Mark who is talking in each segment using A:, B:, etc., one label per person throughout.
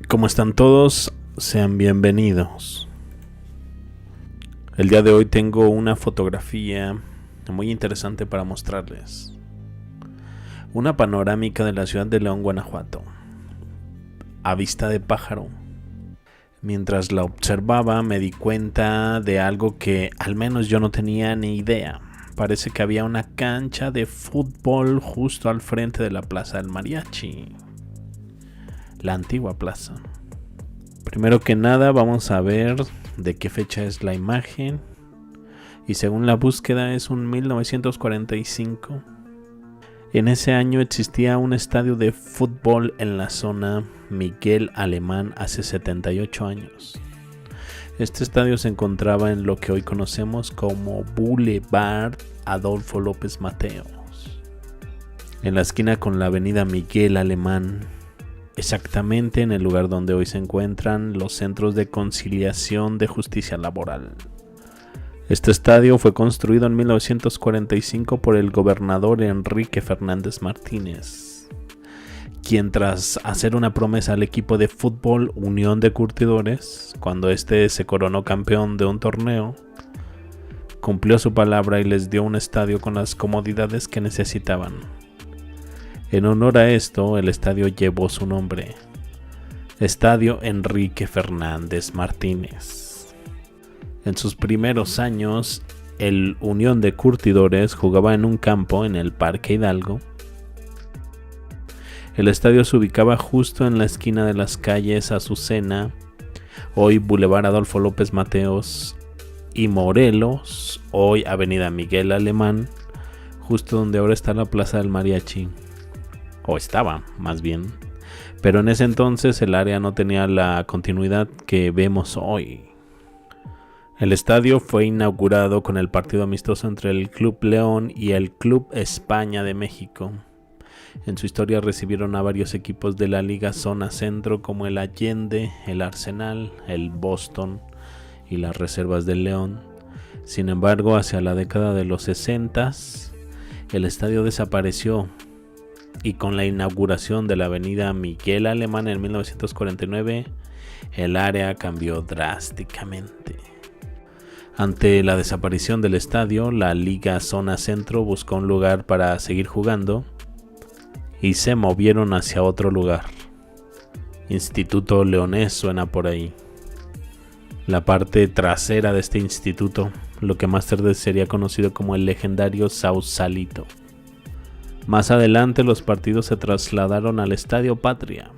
A: ¿Cómo están todos? Sean bienvenidos. El día de hoy tengo una fotografía muy interesante para mostrarles. Una panorámica de la ciudad de León, Guanajuato, a vista de pájaro. Mientras la observaba me di cuenta de algo que al menos yo no tenía ni idea. Parece que había una cancha de fútbol justo al frente de la Plaza del Mariachi, la antigua plaza. Primero que nada vamos a ver de qué fecha es la imagen, y según la búsqueda es un 1945. En ese año existía un estadio de fútbol en la zona Miguel Alemán hace 78 años. Este estadio se encontraba en lo que hoy conocemos como Boulevard Adolfo López Mateos, en la esquina con la avenida Miguel Alemán, exactamente en el lugar donde hoy se encuentran los centros de conciliación de justicia laboral. Este estadio fue construido en 1945 por el gobernador Enrique Fernández Martínez, quien tras hacer una promesa al equipo de fútbol Unión de Curtidores, cuando este se coronó campeón de un torneo, cumplió su palabra y les dio un estadio con las comodidades que necesitaban. En honor a esto, el estadio llevó su nombre, Estadio Enrique Fernández Martínez. En sus primeros años, el Unión de Curtidores jugaba en un campo en el Parque Hidalgo. El estadio se ubicaba justo en la esquina de las calles Azucena, hoy Boulevard Adolfo López Mateos, y Morelos, hoy Avenida Miguel Alemán, justo donde ahora está la Plaza del Mariachi. O estaba, más bien. Pero en ese entonces el área no tenía la continuidad que vemos hoy. El estadio fue inaugurado con el partido amistoso entre el Club León y el Club España de México. En su historia recibieron a varios equipos de la Liga Zona Centro como el Allende, el Arsenal, el Boston y las Reservas del León. Sin embargo, hacia la década de los 60s, el estadio desapareció, y con la inauguración de la avenida Miguel Alemán en 1949, el área cambió drásticamente. Ante la desaparición del estadio, la Liga Zona Centro buscó un lugar para seguir jugando y se movieron hacia otro lugar. Instituto Leonés suena por ahí. La parte trasera de este instituto, lo que más tarde sería conocido como el legendario Sausalito. Más adelante los partidos se trasladaron al Estadio Patria,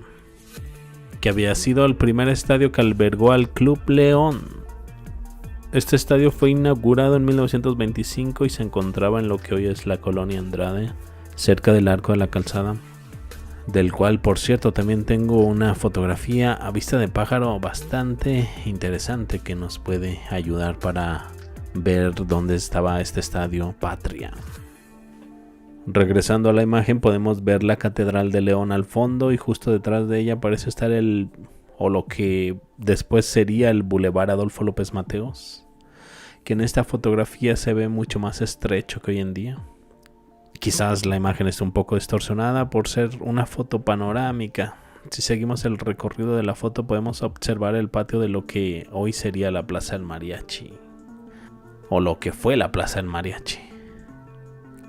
A: que había sido el primer estadio que albergó al Club León. Este estadio fue inaugurado en 1925 y se encontraba en lo que hoy es la Colonia Andrade, cerca del Arco de la Calzada, del cual por cierto también tengo una fotografía a vista de pájaro bastante interesante que nos puede ayudar para ver dónde estaba este Estadio Patria. Regresando a la imagen podemos ver la Catedral de León al fondo, y justo detrás de ella parece estar lo que después sería el Boulevard Adolfo López Mateos, que en esta fotografía se ve mucho más estrecho que hoy en día. Quizás la imagen esté un poco distorsionada por ser una foto panorámica. Si seguimos el recorrido de la foto podemos observar el patio de lo que hoy sería la Plaza del Mariachi, o lo que fue la Plaza del Mariachi,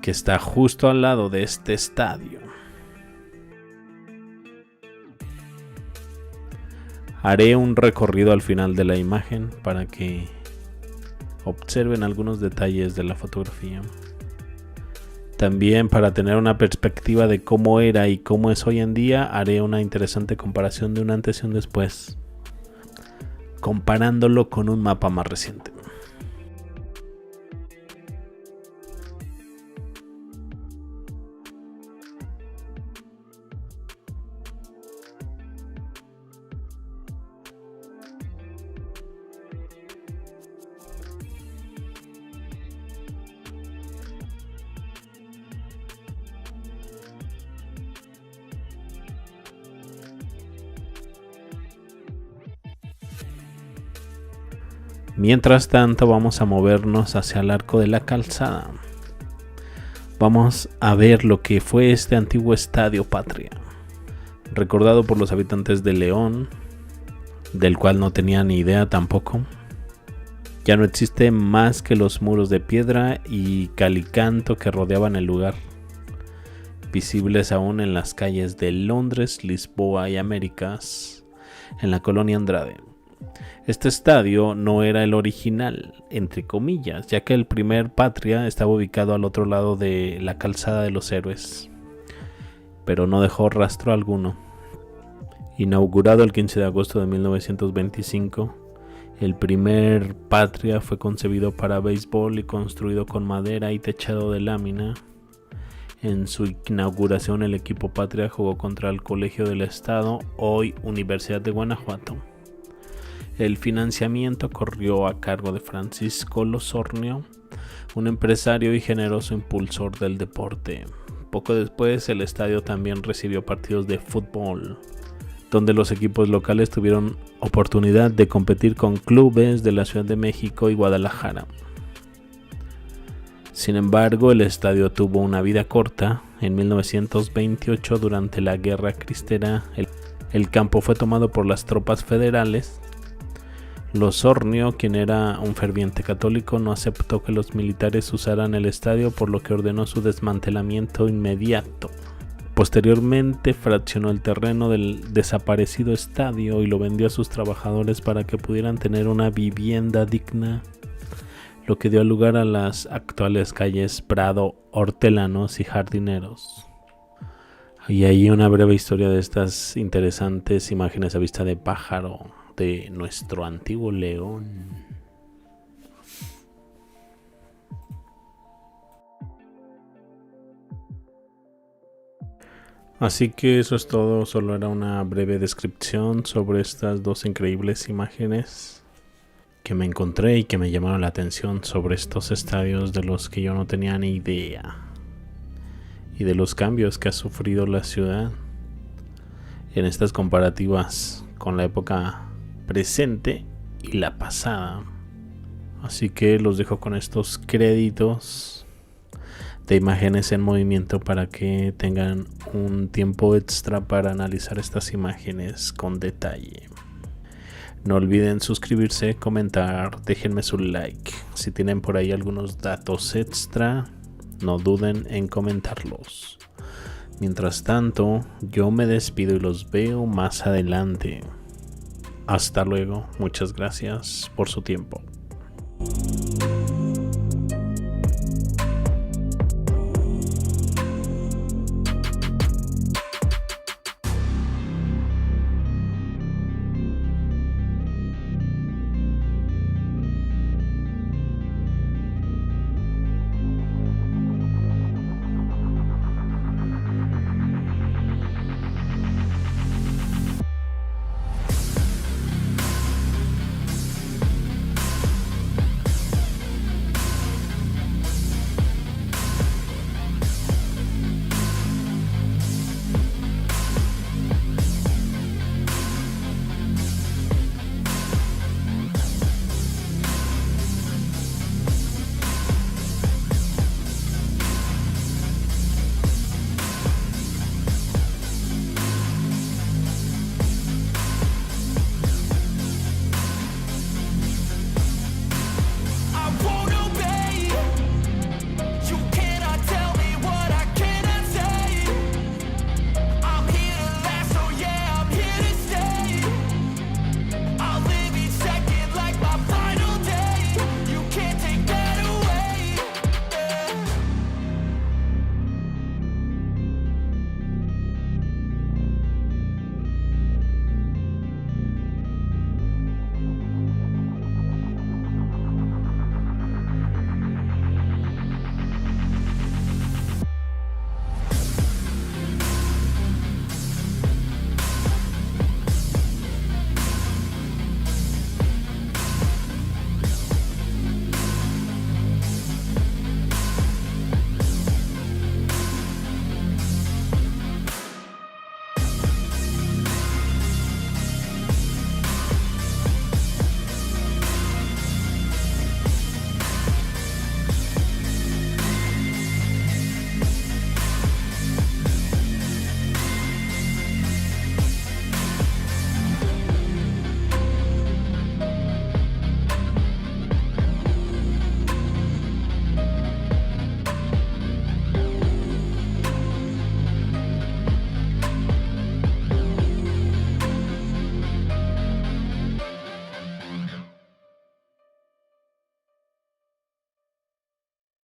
A: que está justo al lado de este estadio. Haré un recorrido al final de la imagen para que observen algunos detalles de la fotografía. También, para tener una perspectiva de cómo era y cómo es hoy en día, haré una interesante comparación de un antes y un después, comparándolo con un mapa más reciente. Mientras tanto vamos a movernos hacia el Arco de la Calzada. Vamos a ver lo que fue este antiguo Estadio Patria, recordado por los habitantes de León del cual no tenía ni idea tampoco. Ya no existe más que los muros de piedra y calicanto que rodeaban el lugar, visibles aún en las calles de Londres, Lisboa y Américas, en la colonia Andrade. Este estadio no era el original, entre comillas, ya que el primer Patria estaba ubicado al otro lado de la Calzada de los Héroes, pero no dejó rastro alguno. Inaugurado el 15 de agosto de 1925, el primer Patria fue concebido para béisbol y construido con madera y techado de lámina. En su inauguración, el equipo Patria jugó contra el Colegio del Estado, hoy Universidad de Guanajuato. El financiamiento corrió a cargo de Francisco Losornio, un empresario y generoso impulsor del deporte. Poco después, el estadio también recibió partidos de fútbol, donde los equipos locales tuvieron oportunidad de competir con clubes de la Ciudad de México y Guadalajara. Sin embargo, el estadio tuvo una vida corta. En 1928, durante la Guerra Cristera, el campo fue tomado por las tropas federales. Losornio, quien era un ferviente católico, no aceptó que los militares usaran el estadio, por lo que ordenó su desmantelamiento inmediato. Posteriormente, fraccionó el terreno del desaparecido estadio y lo vendió a sus trabajadores para que pudieran tener una vivienda digna, lo que dio lugar a las actuales calles Prado, Hortelanos y Jardineros. Y ahí una breve historia de estas interesantes imágenes a vista de pájaro de nuestro antiguo León. Así que eso es todo, solo era una breve descripción sobre estas dos increíbles imágenes que me encontré y que me llamaron la atención sobre estos estadios de los que yo no tenía ni idea, y de los cambios que ha sufrido la ciudad en estas comparativas con la época presente y la pasada. Así que los dejo con estos créditos de imágenes en movimiento para que tengan un tiempo extra para analizar estas imágenes con detalle. No olviden suscribirse, comentar, déjenme su like. Si tienen por ahí algunos datos extra, no duden en comentarlos. Mientras tanto, yo me despido y los veo más adelante. Hasta luego, muchas gracias por su tiempo.